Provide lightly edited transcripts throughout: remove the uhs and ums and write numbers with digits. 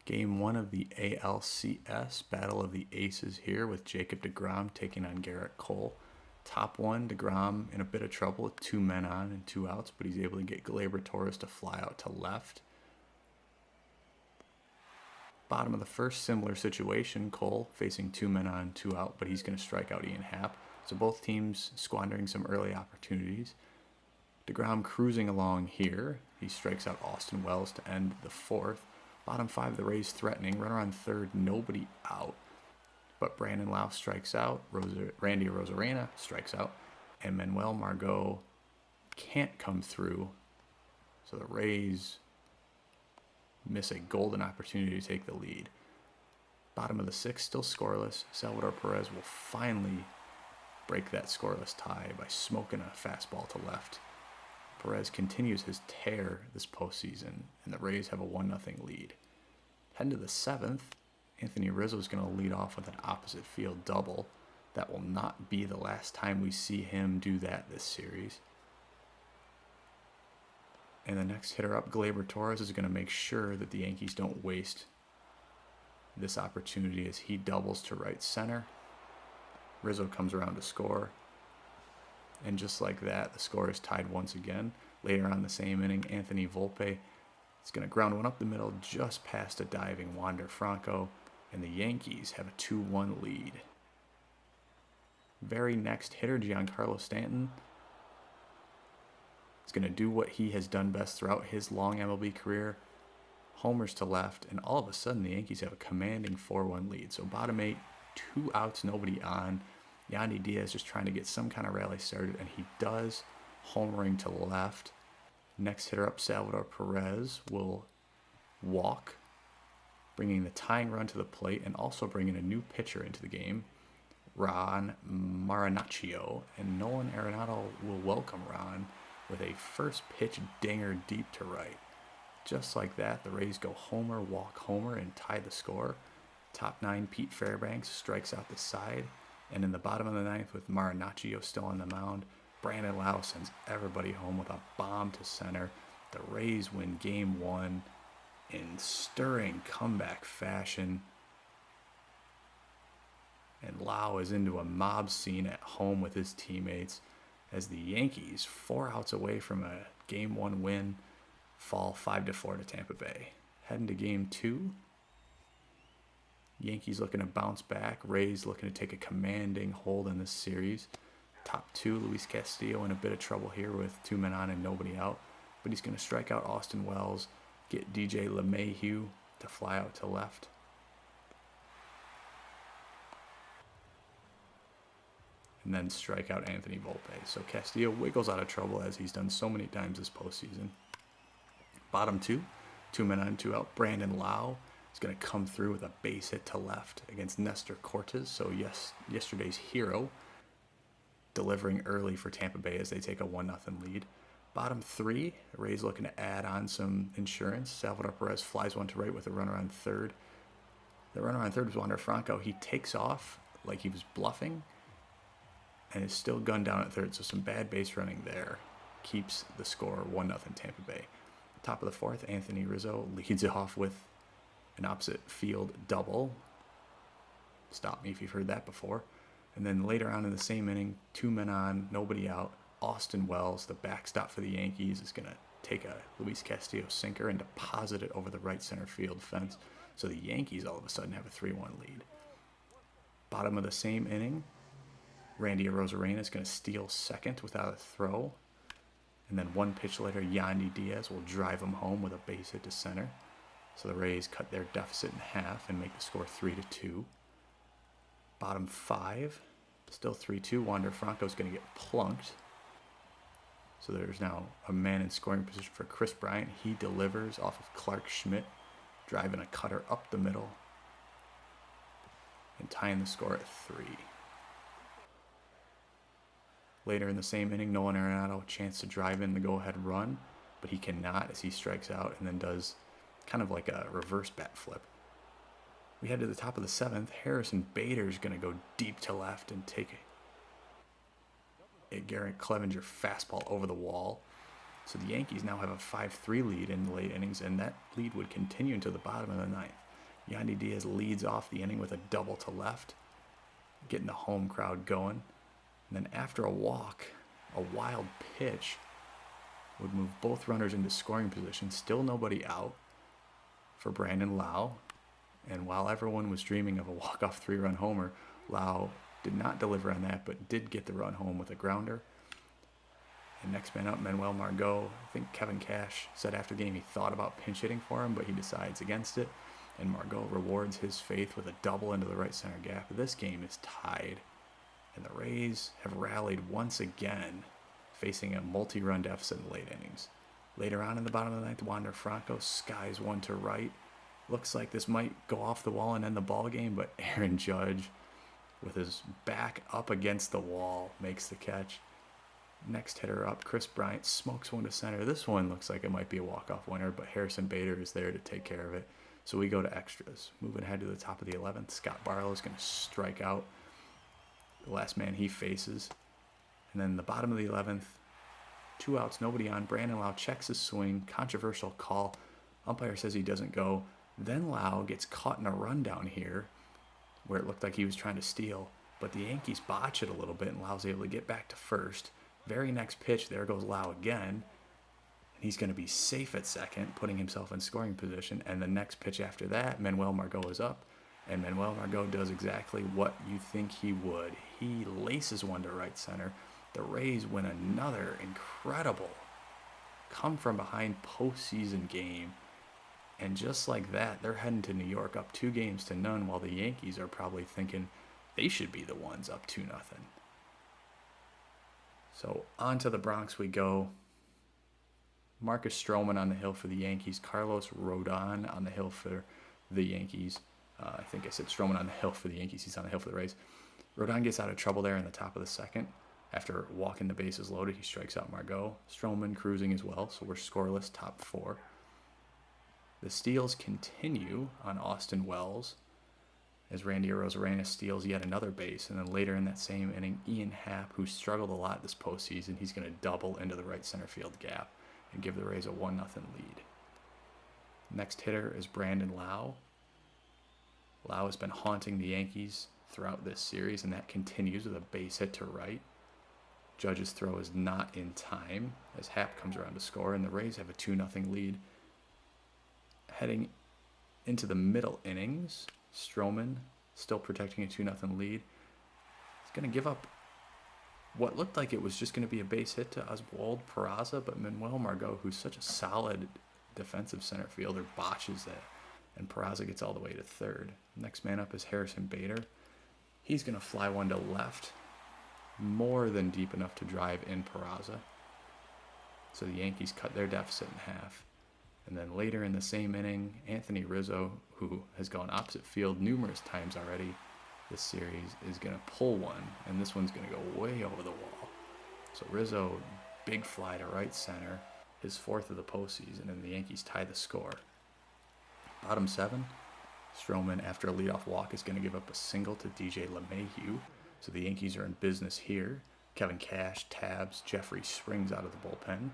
Game 1 of the ALCS, Battle of the Aces here with Jacob deGrom taking on Garrett Cole. Top 1, deGrom in a bit of trouble with 2 men on and 2 outs, but he's able to get Gleyber Torres to fly out to left. Bottom of the first, similar situation, Cole facing 2 men on, 2 out, but he's going to strike out Ian Happ. So both teams squandering some early opportunities. deGrom cruising along here. He strikes out Austin Wells to end the 4th. Bottom 5, the Rays threatening. Runner on 3rd, nobody out. But Brandon Lau strikes out. Randy Arozarena strikes out. And Manuel Margot can't come through. So the Rays miss a golden opportunity to take the lead. Bottom of the 6th, still scoreless. Salvador Perez will finally break that scoreless tie by smoking a fastball to left. Perez continues his tear this postseason, and the Rays have a 1-0 lead. Heading to the 7th, Anthony Rizzo is going to lead off with an opposite field double. That will not be the last time we see him do that this series. And the next hitter up, Gleyber Torres, is going to make sure that the Yankees don't waste this opportunity as he doubles to right center. Rizzo comes around to score. And just like that, the score is tied once again. Later on the same inning, Anthony Volpe is going to ground one up the middle just past a diving Wander Franco, and the Yankees have a 2-1 lead. Very next hitter, Giancarlo Stanton, is going to do what he has done best throughout his long MLB career. Homers to left, and all of a sudden the Yankees have a commanding 4-1 lead. So bottom 8, 2 outs, nobody on. Yandy Diaz just trying to get some kind of rally started, and he does, homering to left. Next hitter up, Salvador Perez, will walk, bringing the tying run to the plate and also bringing a new pitcher into the game, Ron Marinaccio. And Nolan Arenado will welcome Ron with a first pitch dinger deep to right. Just like that, the Rays go homer, walk homer, and tie the score. Top 9, Pete Fairbanks strikes out the side. And in the bottom of the 9th, with Marinaccio still on the mound, Brandon Lau sends everybody home with a bomb to center. The Rays win Game 1 in stirring comeback fashion. And Lau is into a mob scene at home with his teammates as the Yankees, 4 outs away from a Game 1 win, fall 5-4 to Tampa Bay. Heading to Game 2. Yankees looking to bounce back. Rays looking to take a commanding hold in this series. Top 2, Luis Castillo in a bit of trouble here with 2 men on and nobody out. But he's going to strike out Austin Wells, get DJ LeMahieu to fly out to left. And then strike out Anthony Volpe. So Castillo wiggles out of trouble as he's done so many times this postseason. Bottom 2, 2 men on, 2 out. Brandon Lau is going to come through with a base hit to left against Nestor Cortes. So yesterday's hero, delivering early for Tampa Bay as they take a 1-0 lead. Bottom 3, Rays looking to add on some insurance. Salvador Perez flies one to right with a runner on 3rd. The runner on 3rd was Wander Franco. He takes off like he was bluffing and is still gunned down at 3rd. So some bad base running there keeps the score 1-0 Tampa Bay. Top of the 4th, Anthony Rizzo leads off with an opposite field double. Stop me if you've heard that before. And then later on in the same inning, 2 men on, nobody out. Austin Wells, the backstop for the Yankees, is going to take a Luis Castillo sinker and deposit it over the right center field fence. So the Yankees all of a sudden have a 3-1 lead. Bottom of the same inning, Randy Arozarena is going to steal second without a throw. And then one pitch later, Yandy Diaz will drive him home with a base hit to center. So the Rays cut their deficit in half and make the score 3-2. Bottom 5, still 3-2. Wander Franco is going to get plunked. So there's now a man in scoring position for Chris Bryant. He delivers off of Clark Schmidt, driving a cutter up the middle and tying the score at 3. Later in the same inning, Nolan Arenado, a chance to drive in the go-ahead run, but he cannot as he strikes out and then does kind of like a reverse bat flip. We head to the top of the 7th. Harrison Bader is going to go deep to left and take a Garrett Clevenger fastball over the wall. So the Yankees now have a 5-3 lead in the late innings, and that lead would continue until the bottom of the 9th. Yandy Diaz leads off the inning with a double to left, getting the home crowd going. And then after a walk, a wild pitch would move both runners into scoring position. Still nobody out for Brandon Lau. And while everyone was dreaming of a walk-off 3-run homer, Lau did not deliver on that, but did get the run home with a grounder. And next man up, Manuel Margot. I think Kevin Cash said after the game he thought about pinch hitting for him, but he decides against it. And Margot rewards his faith with a double into the right center gap. This game is tied. And the Rays have rallied once again, facing a multi-run deficit in the late innings. Later on in the bottom of the ninth, Wander Franco skies one to right. Looks like this might go off the wall and end the ball game, but Aaron Judge, with his back up against the wall, makes the catch. Next hitter up, Chris Bryant smokes one to center. This one looks like it might be a walk-off winner, but Harrison Bader is there to take care of it. So we go to extras. Moving ahead to the top of the 11th, Scott Barlow is going to strike out the last man he faces. And then the bottom of the 11th, 2 outs, nobody on. Brandon Lau checks his swing. Controversial call. Umpire says he doesn't go. Then Lau gets caught in a rundown here where it looked like he was trying to steal. But the Yankees botch it a little bit and Lau's able to get back to first. Very next pitch, there goes Lau again. And he's going to be safe at second, putting himself in scoring position. And the next pitch after that, Manuel Margot is up. And Manuel Margot does exactly what you think he would. He laces one to right center. The Rays win another incredible come-from-behind postseason game. And just like that, they're heading to New York up 2-0 while the Yankees are probably thinking they should be the ones up 2-0. So on to the Bronx we go. Marcus Stroman on the hill for the Yankees. Carlos Rodon on the hill for the Yankees. I think I said Stroman on the hill for the Yankees. He's on the hill for the Rays. Rodon gets out of trouble there in the top of the second. After walking the bases loaded, he strikes out Margot. Stroman cruising as well, so we're scoreless, top 4. The steals continue on Austin Wells as Randy Arozarena steals yet another base. And then later in that same inning, Ian Happ, who struggled a lot this postseason, he's going to double into the right center field gap and give the Rays a 1-0 lead. Next hitter is Brandon Lau. Lau has been haunting the Yankees throughout this series, and that continues with a base hit to right. Judge's throw is not in time as Happ comes around to score, and the Rays have a 2-0 lead. Heading into the middle innings, Stroman, still protecting a 2-0 lead, is going to give up what looked like it was just going to be a base hit to Oswald Peraza, but Manuel Margot, who's such a solid defensive center fielder, botches that, and Peraza gets all the way to third. Next man up is Harrison Bader. He's going to fly one to left, more than deep enough to drive in Peraza. So the Yankees cut their deficit in half. And then later in the same inning, Anthony Rizzo, who has gone opposite field numerous times already this series, is going to pull one, and this one's going to go way over the wall. So Rizzo, big fly to right center, his 4th of the postseason, and the Yankees tie the score. Bottom 7, Stroman, after a leadoff walk, is going to give up a single to DJ LeMahieu. So the Yankees are in business here. Kevin Cash tabs Jeffrey Springs out of the bullpen.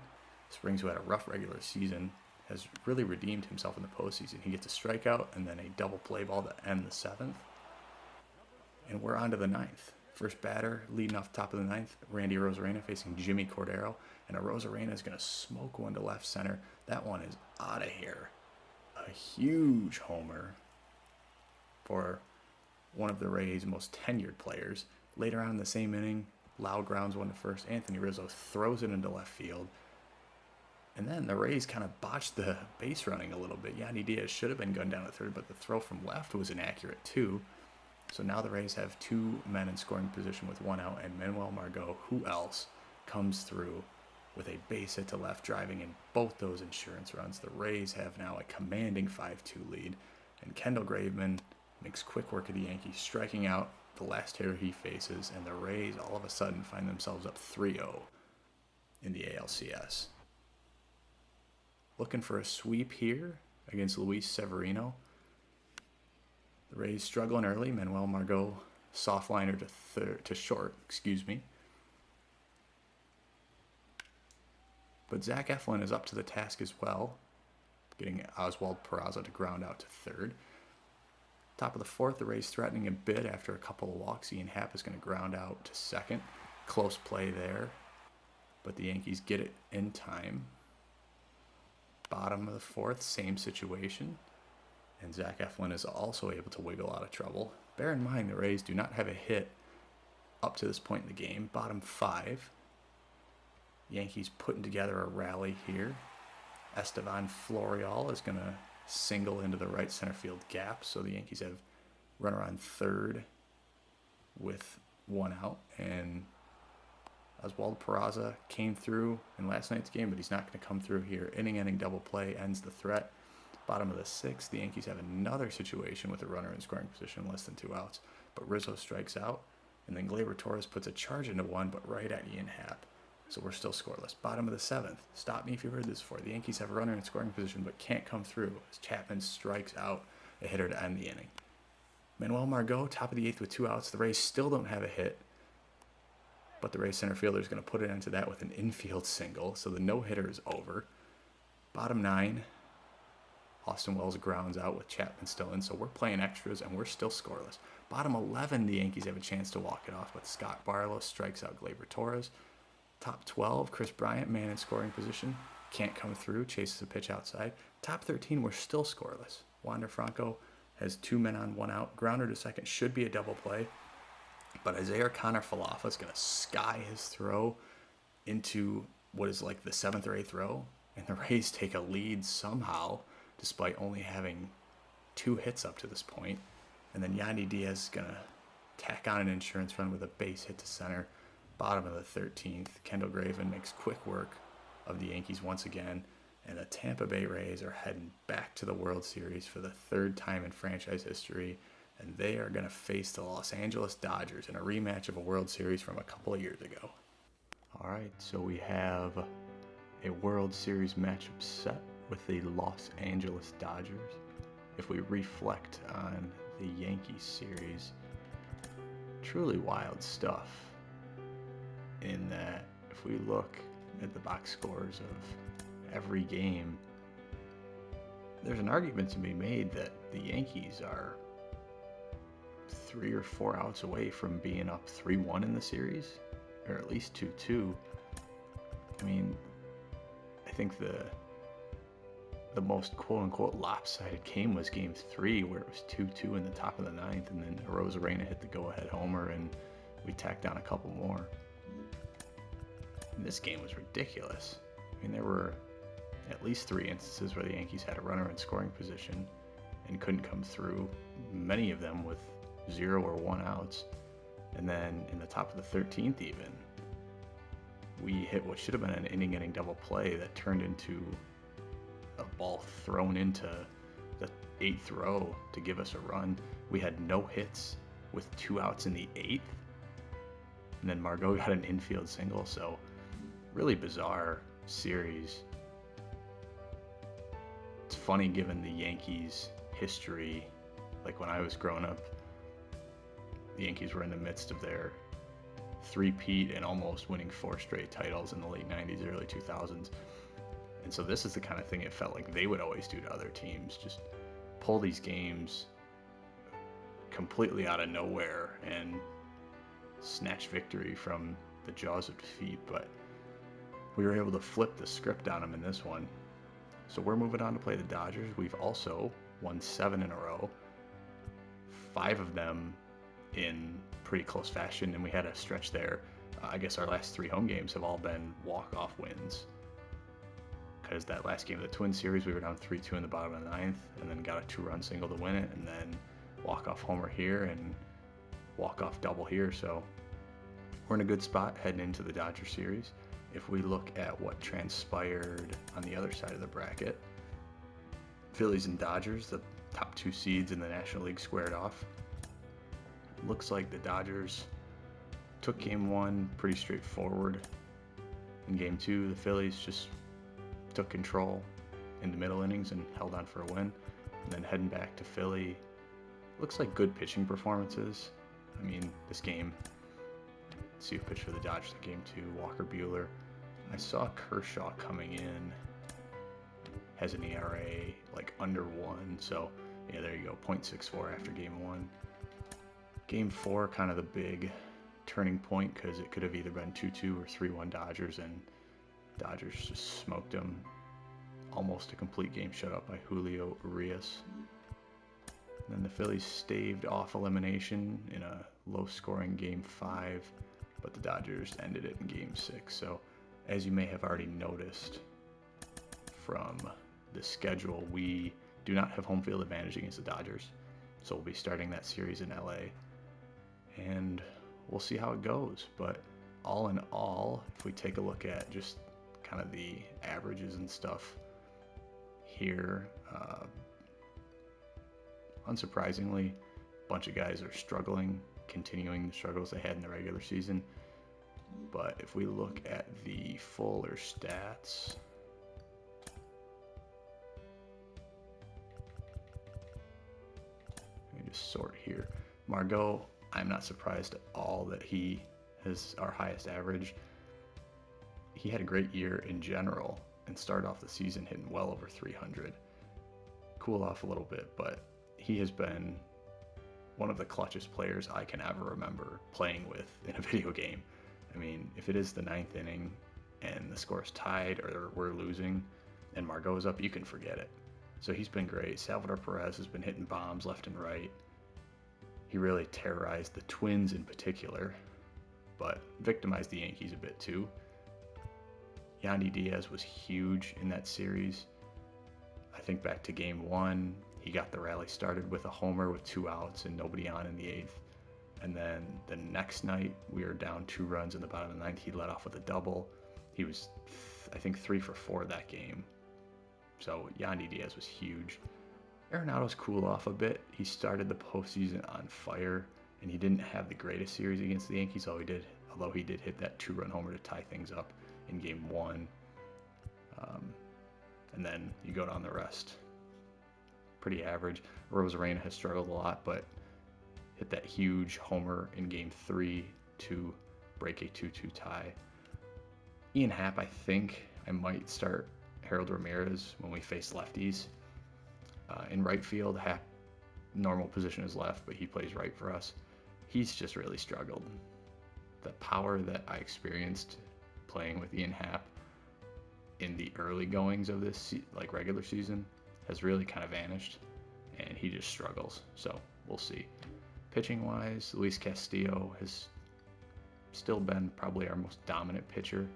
Springs, who had a rough regular season, has really redeemed himself in the postseason. He gets a strikeout and then a double play ball to end the 7th. And we're on to the 9th. First batter, leading off the top of the 9th, Randy Arozarena facing Jimmy Cordero. And Arozarena is going to smoke one to left center. That one is out of here. A huge homer for one of the Rays' most tenured players. Later on in the same inning, Lau grounds one to first. Anthony Rizzo throws it into left field. And then the Rays kind of botched the base running a little bit. Yandy Diaz should have been gunned down at third, but the throw from left was inaccurate too. So now the Rays have 2 men in scoring position with 1 out, and Manuel Margot, who else, comes through with a base hit to left, driving in both those insurance runs. The Rays have now a commanding 5-2 lead, and Kendall Graveman makes quick work of the Yankees, striking out the last hitter he faces, and the Rays all of a sudden find themselves up 3-0 in the ALCS. Looking for a sweep here against Luis Severino. The Rays struggling early. Manuel Margot soft liner to short. But Zach Eflin is up to the task as well, getting Oswald Peraza to ground out to third. Top of the fourth, the Rays threatening a bit after a couple of walks. Ian Happ is going to ground out to second. Close play there, but the Yankees get it in time. Bottom of the fourth, same situation. And Zach Eflin is also able to wiggle out of trouble. Bear in mind, the Rays do not have a hit up to this point in the game. Bottom five. Yankees putting together a rally here. Estevan Florial is going to single into the right center field gap. So the Yankees have runner on third with one out. And Oswaldo Peraza came through in last night's game, but he's not going to come through here. Inning double play ends the threat. Bottom of the sixth, the Yankees have another situation with a runner in scoring position, less than 2 outs. But Rizzo strikes out, and then Gleyber Torres puts a charge into one, but right at Ian Happ. So we're still scoreless. Bottom of the seventh, stop me if you've heard this before. The Yankees have a runner in scoring position, but can't come through as Chapman strikes out a hitter to end the inning. Manuel Margot, top of the eighth with 2 outs. The Rays still don't have a hit, but the Rays center fielder is going to put it into that with an infield single, so the no-hitter is over. Bottom 9, Austin Wells grounds out with Chapman still in, so we're playing extras and we're still scoreless. Bottom 11, the Yankees have a chance to walk it off, but Scott Barlow strikes out Gleyber Torres. Top 12, Chris Bryant, man in scoring position, can't come through, chases a pitch outside. Top 13, we're still scoreless. Wander Franco has 2 men on 1 out. Grounder to second, should be a double play. But Isaiah Connor Falafa is going to sky his throw into what is like the 7th or 8th row. And the Rays take a lead somehow, despite only having 2 hits up to this point. And then Yandy Diaz is going to tack on an insurance run with a base hit to center. Bottom of the 13th, Kendall Graven makes quick work of the Yankees once again. And the Tampa Bay Rays are heading back to the World Series for the 3rd time in franchise history. And they are going to face the Los Angeles Dodgers in a rematch of a World Series from a couple of years ago. All right, so we have a World Series matchup set with the Los Angeles Dodgers. If we reflect on the Yankees series, truly wild stuff in that if we look at the box scores of every game, there's an argument to be made that the Yankees are 3 or 4 outs away from being up 3-1 in the series, or at least 2-2. I mean, I think the most quote-unquote lopsided game was Game 3, where it was 2-2 in the top of the 9th, and then Arozarena hit the go-ahead homer, and we tacked on a couple more. And this game was ridiculous. I mean, there were at least 3 instances where the Yankees had a runner in scoring position and couldn't come through, many of them with 0 or 1 outs. And then in the top of the 13th even, we hit what should have been an inning double play that turned into a ball thrown into the 8th row to give us a run. We had no hits with 2 outs in the 8th. And then Margot got an infield single, so really bizarre series. It's funny given the Yankees' history. Like when I was growing up, the Yankees were in the midst of their three-peat and almost winning 4 straight titles in the late 90s, early 2000s. And so this is the kind of thing it felt like they would always do to other teams, just pull these games completely out of nowhere and snatch victory from the jaws of defeat. But we were able to flip the script on them in this one. So we're moving on to play the Dodgers. We've also won 7 in a row, 5 of them in pretty close fashion, and we had a stretch there. I guess our last 3 home games have all been walk-off wins, because that last game of the Twins series, we were down 3-2 in the bottom of the 9th, and then got a 2-run single to win it, and then walk-off homer here and walk-off double here. So we're in a good spot heading into the Dodger series. If we look at what transpired on the other side of the bracket, Phillies and Dodgers, the top 2 seeds in the National League, squared off. Looks like the Dodgers took Game 1 pretty straightforward. In Game 2, the Phillies just took control in the middle innings and held on for a win. And then heading back to Philly, looks like good pitching performances. I mean, this game, let's see who pitched for the Dodgers in Game 2, Walker Buehler. I saw Kershaw coming in, has an ERA like under 1, so Yeah, there you go, 0.64 after game 1. Game 4, kind of the big turning point, because it could have either been 2-2 or 3-1 Dodgers, and Dodgers just smoked them. Almost a complete game shutout by Julio Urias. And then the Phillies staved off elimination in a low-scoring Game 5, but the Dodgers ended it in Game 6. So, as you may have already noticed from the schedule, we do not have home field advantage against the Dodgers. So we'll be starting that series in LA. And we'll see how it goes. But all in all, if we take a look at just kind of the averages and stuff here, unsurprisingly, a bunch of guys are struggling, continuing the struggles they had in the regular season. But if we look at the fuller stats, let me just sort here. Margot, I'm not surprised at all that he has our highest average. He had a great year in general and started off the season hitting well over 300. Cool off a little bit, but he has been one of the clutchest players I can ever remember playing with in a video game. I mean, if it is the 9th inning and the score's tied or we're losing and Margot's up, you can forget it. So he's been great. Salvador Perez has been hitting bombs left and right. He really terrorized the Twins in particular, but victimized the Yankees a bit too. Yandy Diaz was huge in that series. I think back to game 1, he got the rally started with a homer with 2 outs and nobody on in the 8th. And then the next night, we were down 2 runs in the bottom of the 9th. He led off with a double. He was, I think, 3 for 4 that game. So Yandy Diaz was huge. Arenado's cooled off a bit. He started the postseason on fire, and he didn't have the greatest series against the Yankees, although he did hit that 2-run homer to tie things up in game 1. And then you go down the rest. Pretty average. Rosarena has struggled a lot, but hit that huge homer in game 3 to break a 2-2 tie. Ian Happ, I think I might start Harold Ramirez when we face lefties. In right field, Happ, normal position is left, but he plays right for us. He's just really struggled. The power that I experienced playing with Ian Happ in the early goings of this regular season has really kind of vanished, and he just struggles. So we'll see. Pitching wise, Luis Castillo has still been probably our most dominant pitcher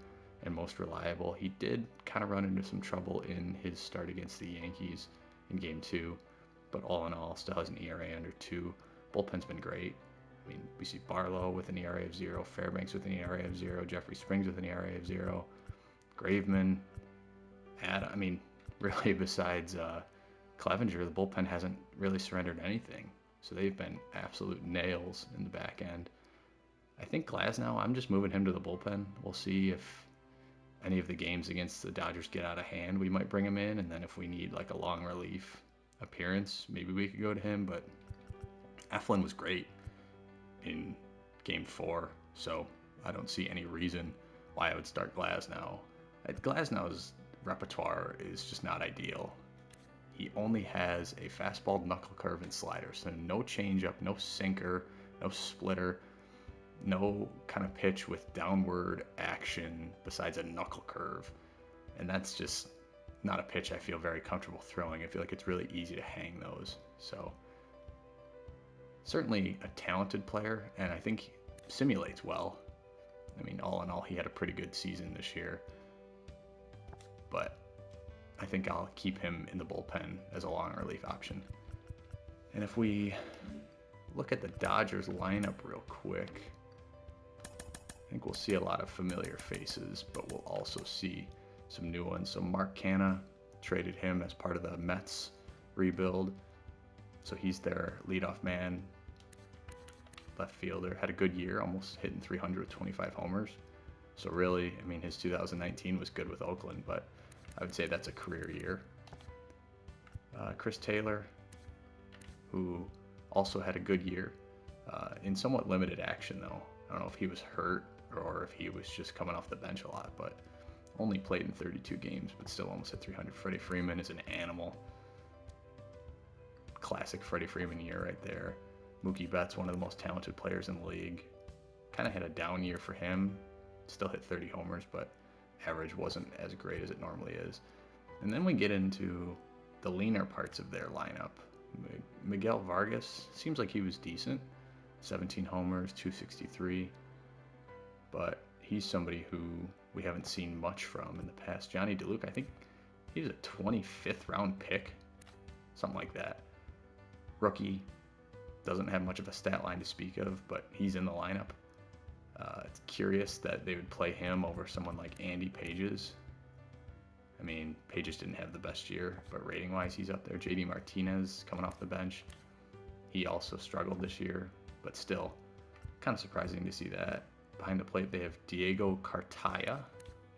and most reliable. He did kind of run into some trouble in his start against the Yankees in game 2, but all in all, still has an ERA under 2. Bullpen's been great. I mean, we see Barlow with an ERA of 0, Fairbanks with an ERA of 0, Jeffrey Springs with an ERA of 0, Graveman, I mean, really besides Clevenger, the bullpen hasn't really surrendered anything. So they've been absolute nails in the back end. I think Glasnow, I'm just moving him to the bullpen. We'll see if any of the games against the Dodgers get out of hand. We might bring him in, and then if we need like a long relief appearance, maybe we could go to him. But Eflin was great in game 4, so I don't see any reason why I would start Glasnow. Glasnow's repertoire is just not ideal. He only has a fastball, knuckle curve, and slider, so no changeup, no sinker, no splitter, no kind of pitch with downward action besides a knuckle curve. And that's just not a pitch I feel very comfortable throwing. I feel like it's really easy to hang those. So certainly a talented player, and I think simulates well. I mean, all in all, he had a pretty good season this year. But I think I'll keep him in the bullpen as a long relief option. And if we look at the Dodgers lineup real quick, I think we'll see a lot of familiar faces, but we'll also see some new ones. So Mark Canha, traded him as part of the Mets rebuild. So he's their leadoff man, left fielder. Had a good year, almost hitting 300 with 25 homers. So really, I mean, his 2019 was good with Oakland, but I would say that's a career year. Chris Taylor, who also had a good year in somewhat limited action, though. I don't know if he was hurt or if he was just coming off the bench a lot, but only played in 32 games, but still almost hit 300. Freddie Freeman is an animal. classic Freddie Freeman year right there. Mookie Betts, one of the most talented players in the league. Kind of had a down year for him. Still hit 30 homers, but average wasn't as great as it normally is. And then we get into the leaner parts of their lineup. Miguel Vargas seems like he was decent. 17 homers, 263. But he's somebody who we haven't seen much from in the past. Johnny DeLuca, I think he's a 25th round pick. Something like that. Rookie, doesn't have much of a stat line to speak of, but he's in the lineup. It's curious that they would play him over someone like Andy Pages. I mean, Pages didn't have the best year, but rating-wise, he's up there. JD Martinez coming off the bench. He also struggled this year, but still, kind of surprising to see that. Behind the plate, they have Diego Cartaya,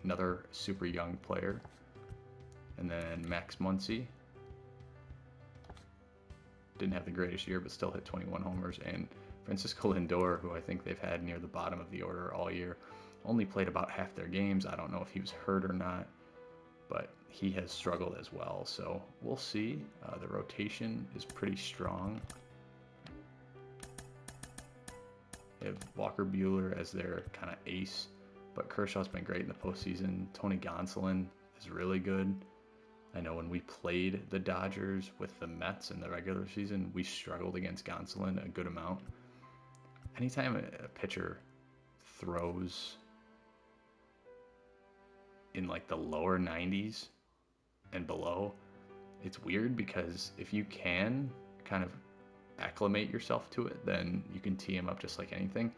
another super young player. And then Max Muncy. Didn't have the greatest year, but still hit 21 homers. And Francisco Lindor, who I think they've had near the bottom of the order all year, only played about half their games. I don't know if he was hurt or not, but he has struggled as well. So we'll see. The rotation is pretty strong. They have Walker Buehler as their kind of ace, but Kershaw's been great in the postseason. Tony Gonsolin is really good. I know when we played the Dodgers with the Mets in the regular season, we struggled against Gonsolin a good amount. Anytime a pitcher throws in like the lower 90s and below, it's weird because if you can kind of acclimate yourself to it, then you can tee him up just like anything.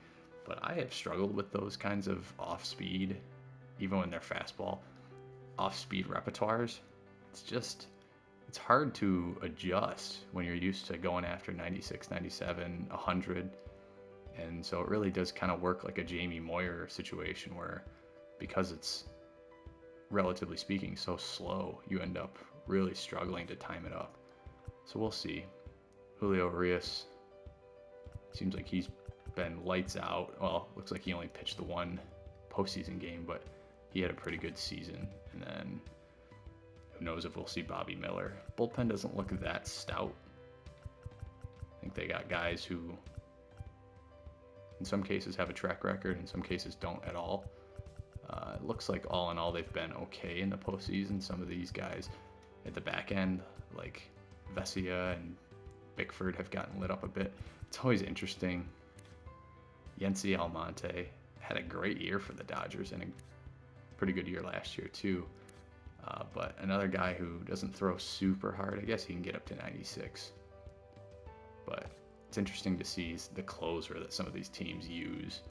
But I have struggled with those kinds of off-speed, even when they're fastball, off-speed repertoires. It's hard to adjust when you're used to going after 96, 97, 100. And so it really does kind of work like a Jamie Moyer situation where, because it's relatively speaking so slow, you end up really struggling to time it up. So we'll see. Julio Urias seems like he's been lights out. Well, looks like he only pitched the one postseason game, but he had a pretty good season. And then who knows if we'll see Bobby Miller. Bullpen doesn't look that stout. I think they got guys who in some cases have a track record, in some cases don't at all. It looks like all in all they've been okay in the postseason. Some of these guys at the back end, like Vesia and Bickford, have gotten lit up a bit. It's always interesting. Yency Almonte had a great year for the Dodgers and a pretty good year last year too. But another guy who doesn't throw super hard, I guess he can get up to 96. But it's interesting to see the closer that some of these teams use.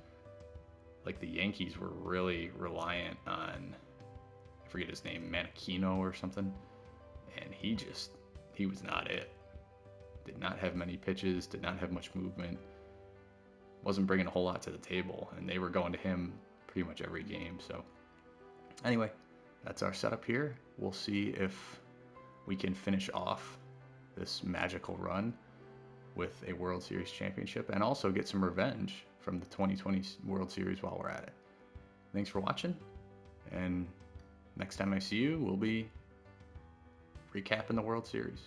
Like the Yankees were really reliant on, I forget his name, Manakino or something. And he was not it. Did not have many pitches, did not have much movement. Wasn't bringing a whole lot to the table. And they were going to him pretty much every game. So anyway, that's our setup here. We'll see if we can finish off this magical run with a World Series championship and also get some revenge from the 2020 World Series while we're at it. Thanks for watching, and next time I see you, we'll be recapping the World Series.